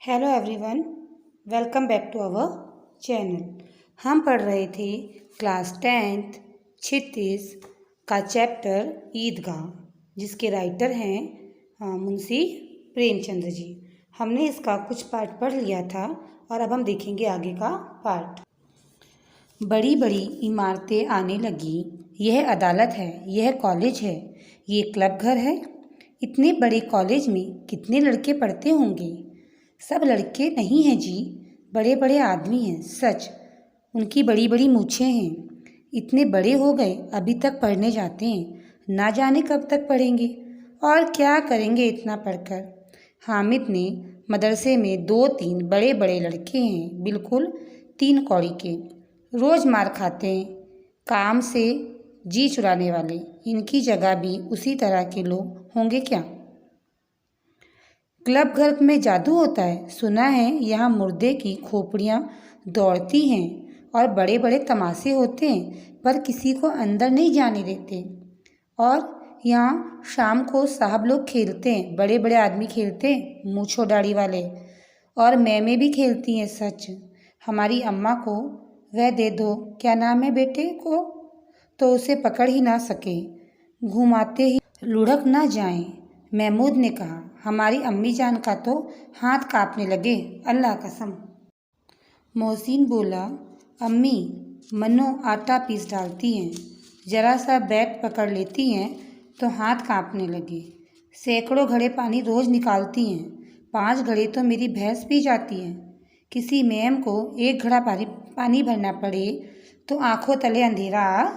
Hello everyone, welcome back to our channel. हम पढ़ रहे थे क्लास 10th क्षितिज का चैप्टर ईदगाह, जिसके राइटर हैं मुंशी प्रेमचंद्र जी। हमने इसका कुछ पार्ट पढ़ लिया था और अब हम देखेंगे आगे का पार्ट। बड़ी बड़ी इमारतें आने लगी। यह अदालत है, यह कॉलेज है, ये क्लब घर है। इतने बड़े कॉलेज में कितने लड़के पढ़ते होंगे? सब लड़के नहीं हैं जी, बड़े बड़े आदमी हैं। सच, उनकी बड़ी बड़ी मूछें हैं। इतने बड़े हो गए अभी तक पढ़ने जाते हैं, ना जाने कब तक पढ़ेंगे और क्या करेंगे इतना पढ़कर। हामिद ने मदरसे में 2-3 बड़े बड़े लड़के हैं, बिल्कुल 3 कौड़ी के, रोज़ मार खाते हैं, काम से जी चुराने वाले। इनकी जगह भी उसी तरह के लोग होंगे क्या? क्लब घर में जादू होता है, सुना है यहाँ मुर्दे की खोपड़ियाँ दौड़ती हैं और बड़े बड़े तमाशे होते हैं, पर किसी को अंदर नहीं जाने देते। और यहाँ शाम को साहब लोग खेलते हैं, बड़े बड़े आदमी खेलते हैं, मूंछों दाढ़ी वाले, और मैमें भी खेलती हैं। सच, हमारी अम्मा को वह दे दो, क्या नाम है बेटे को, तो उसे पकड़ ही ना सके, घुमाते ही लुढ़क ना जाएं। महमूद ने कहा। हमारी अम्मी जान का तो हाथ कांपने लगे, अल्लाह कसम। मोहसिन बोला, अम्मी मनो आटा पीस डालती हैं, जरा सा बैट पकड़ लेती हैं तो हाथ कांपने लगे। सैकड़ों घड़े पानी रोज़ निकालती हैं, 5 घड़े तो मेरी भैंस पी जाती है। किसी मैम को 1 घड़ा पानी भरना पड़े तो आंखों तले अंधेरा आ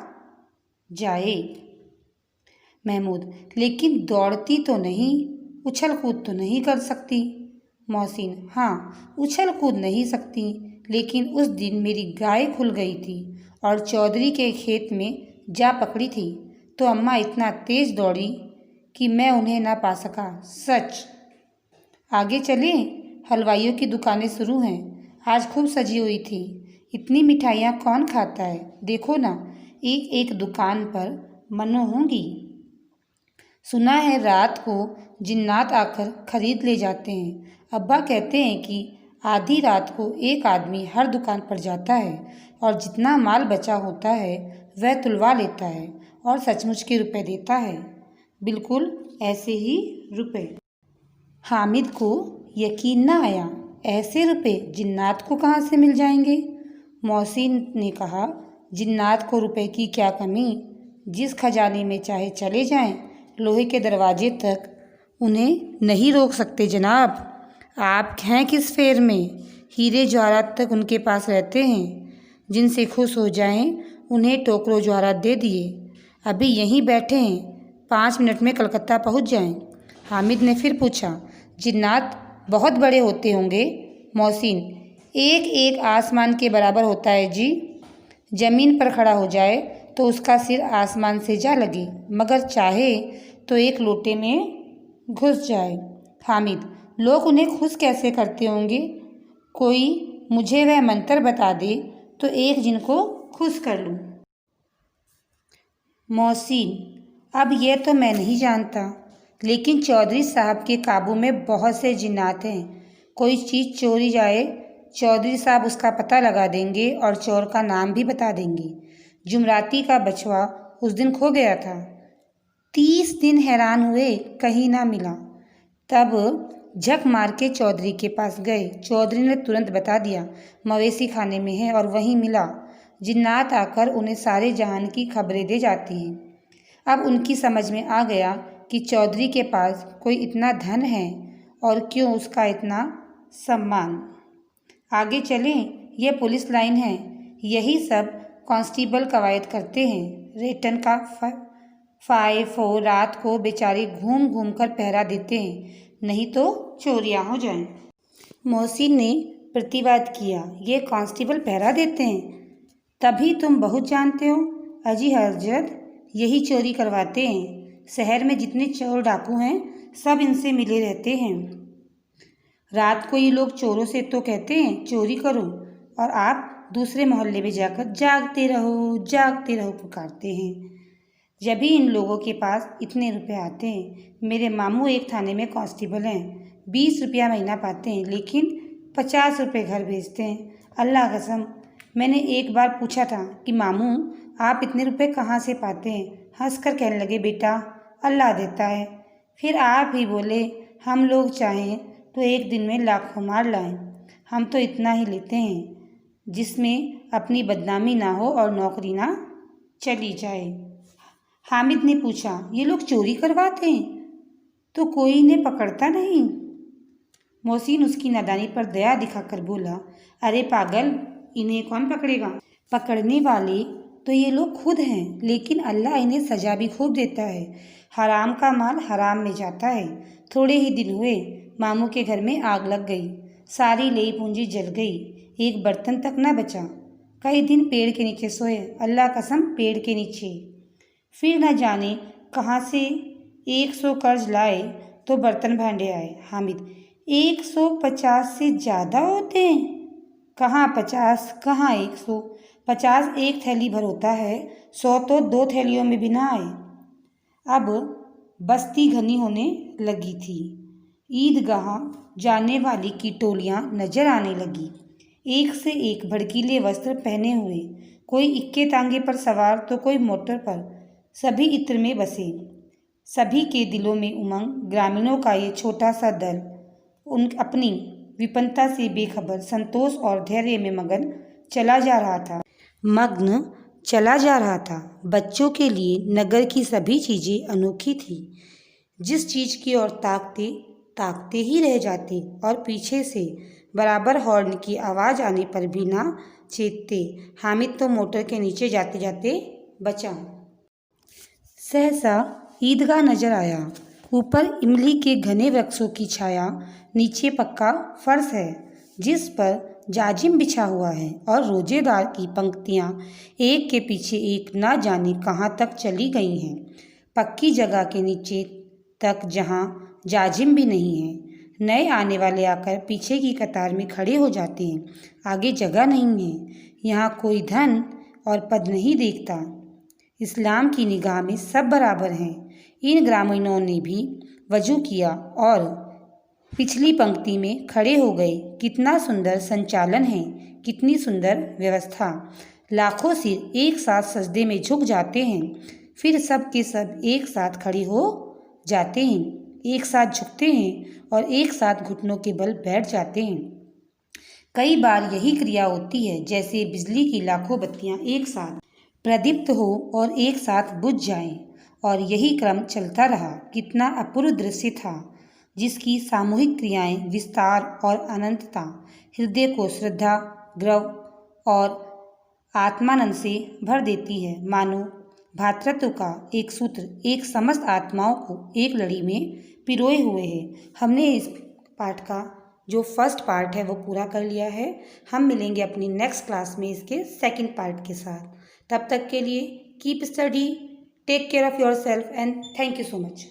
जाए। महमूद, लेकिन दौड़ती तो नहीं, उछल कूद तो नहीं कर सकती। मोहसिन, हाँ उछल कूद नहीं सकती, लेकिन उस दिन मेरी गाय खुल गई थी और चौधरी के खेत में जा पकड़ी थी तो अम्मा इतना तेज दौड़ी कि मैं उन्हें ना पा सका। सच। आगे चलें, हलवाइयों की दुकानें शुरू हैं, आज खूब सजी हुई थी। इतनी मिठाइयाँ कौन खाता है, देखो ना, एक एक दुकान पर मनो होंगी। सुना है रात को जिन्नात आकर खरीद ले जाते हैं। अब्बा कहते हैं कि आधी रात को एक आदमी हर दुकान पर जाता है और जितना माल बचा होता है वह तुलवा लेता है और सचमुच के रुपए देता है, बिल्कुल ऐसे ही रुपए। हामिद को यकीन न आया, ऐसे रुपए जिन्नात को कहाँ से मिल जाएंगे? मोहसिन ने कहा, जिन्नात को रुपए की क्या कमी, जिस खजाने में चाहे चले जाएं, लोहे के दरवाजे तक उन्हें नहीं रोक सकते जनाब। आप हैं किस फेर में? हीरे जवाहरात तक उनके पास रहते हैं, जिनसे खुश हो जाएं उन्हें टोकरो जवाहरात दे दिए। अभी यहीं बैठे हैं, 5 मिनट में कलकत्ता पहुंच जाएं। हामिद ने फिर पूछा, जिन्नात बहुत बड़े होते होंगे? मोहसिन, एक एक आसमान के बराबर होता है जी। जमीन पर खड़ा हो जाए तो उसका सिर आसमान से जा लगे, मगर चाहे तो एक लोटे में घुस जाए। हामिद, लोग उन्हें खुश कैसे करते होंगे? कोई मुझे वह मंत्र बता दे तो एक जिन को खुश कर लूँ। मोहसिन, अब यह तो मैं नहीं जानता, लेकिन चौधरी साहब के काबू में बहुत से जिन्नात हैं। कोई चीज़ चोरी जाए, चौधरी साहब उसका पता लगा देंगे और चोर का नाम भी बता देंगे। जुमराती का बछवा उस दिन खो गया था, 30 दिन हैरान हुए, कहीं ना मिला। तब झक मार के चौधरी के पास गए, चौधरी ने तुरंत बता दिया, मवेशी खाने में है, और वहीं मिला। जिन्नात आकर उन्हें सारे जहान की खबरें दे जाती हैं। अब उनकी समझ में आ गया कि चौधरी के पास कोई इतना धन है और क्यों उसका इतना सम्मान। आगे चलें, यह पुलिस लाइन है, यही सब कांस्टेबल कवायद करते हैं। रेटन का 5 रात को बेचारे घूम घूम कर पहरा देते हैं, नहीं तो चोरियां हो जाएं। मोहसिन ने प्रतिवाद किया, ये कांस्टेबल पहरा देते हैं? तभी तुम बहुत जानते हो। अजी हजरत, यही चोरी करवाते हैं। शहर में जितने चोर डाकू हैं सब इनसे मिले रहते हैं। रात को ये लोग चोरों से तो कहते हैं चोरी करो, और आप दूसरे मोहल्ले में जाकर जागते रहो पुकारते हैं। जब भी इन लोगों के पास इतने रुपए आते हैं। मेरे मामू एक थाने में कांस्टेबल हैं, 20 रुपया महीना पाते हैं, लेकिन 50 रुपये घर भेजते हैं। अल्लाह कसम, मैंने एक बार पूछा था कि मामू आप इतने रुपए कहाँ से पाते हैं? हंसकर कहने लगे, बेटा अल्लाह देता है। फिर आप ही बोले, हम लोग चाहें तो एक दिन में लाखों मार लाएं। हम तो इतना ही लेते हैं जिसमें अपनी बदनामी ना हो और नौकरी ना चली जाए। हामिद ने पूछा, ये लोग चोरी करवाते हैं तो कोई इन्हें पकड़ता नहीं? मोहसिन उसकी नादानी पर दया दिखाकर बोला, अरे पागल, इन्हें कौन पकड़ेगा? पकड़ने वाले तो ये लोग खुद हैं, लेकिन अल्लाह इन्हें सजा भी खूब देता है। हराम का माल हराम में जाता है। थोड़े ही दिन हुए, मामू के घर में आग लग गई। सारी लेई पूंजी जल गई, एक बर्तन तक न बचा। कई दिन पेड़ के नीचे सोए, अल्लाह कसम पेड़ के नीचे। फिर न जाने कहाँ से 100 कर्ज लाए तो बर्तन भांडे आए। हामिद, 150 से ज़्यादा होते हैं? कहाँ 50, कहाँ 100। 50 एक थैली भर होता है, 100 तो 2 थैलियों में भी ना आए। अब बस्ती घनी होने लगी थी। ईदगाह जाने वाली की टोलियाँ नजर आने लगी, एक से एक भड़कीले वस्त्र पहने हुए, कोई इक्के तांगे पर सवार तो कोई मोटर पर। सभी इत्र में बसे, सभी के दिलों में उमंग। ग्रामीणों का ये छोटा सा दल उन अपनी विपन्नता से बेखबर, संतोष और धैर्य में मगन चला जा रहा था। बच्चों के लिए नगर की सभी चीज़ें अनोखी थी। जिस चीज़ की ओर ताकते ही रह जाते और पीछे से बराबर हॉर्न की आवाज़ आने पर भी ना चेतते। हामिद तो मोटर के नीचे जाते जाते बचा। सहसा ईदगाह नजर आया। ऊपर इमली के घने वृक्षों की छाया, नीचे पक्का फर्श है जिस पर जाजिम बिछा हुआ है, और रोजेदार की पंक्तियां एक के पीछे एक ना जाने कहाँ तक चली गई हैं। पक्की जगह के नीचे तक जहाँ जाजिम भी नहीं है। नए आने वाले आकर पीछे की कतार में खड़े हो जाते हैं। आगे जगह नहीं है। यहाँ कोई धन और पद नहीं देखता। इस्लाम की निगाह में सब बराबर हैं। इन ग्रामीणों ने भी वजू किया और पिछली पंक्ति में खड़े हो गए। कितना सुंदर संचालन है, कितनी सुंदर व्यवस्था। लाखों सिर एक साथ सजदे में झुक जाते हैं, फिर सब के सब एक साथ खड़े हो जाते हैं, एक साथ झुकते हैं और एक साथ घुटनों के बल बैठ जाते हैं। कई बार यही क्रिया होती है जैसे बिजली की लाखों बत्तियां एक साथ प्रदीप्त हो और एक साथ बुझ जाएं, और यही क्रम चलता रहा। कितना अपूर्व दृश्य था, जिसकी सामूहिक क्रियाएं, विस्तार और अनंतता हृदय को श्रद्धा, गौरव और आत्मानंद से भर देती है। मानो भातृत्व का एक सूत्र एक समस्त आत्माओं को एक लड़ी में पिरोए हुए है। हमने इस पाठ का जो फर्स्ट पार्ट है वो पूरा कर लिया है। हम मिलेंगे अपनी नेक्स्ट क्लास में इसके सेकंड पार्ट के साथ। तब तक के लिए keep study, take care of your self and thank you so much.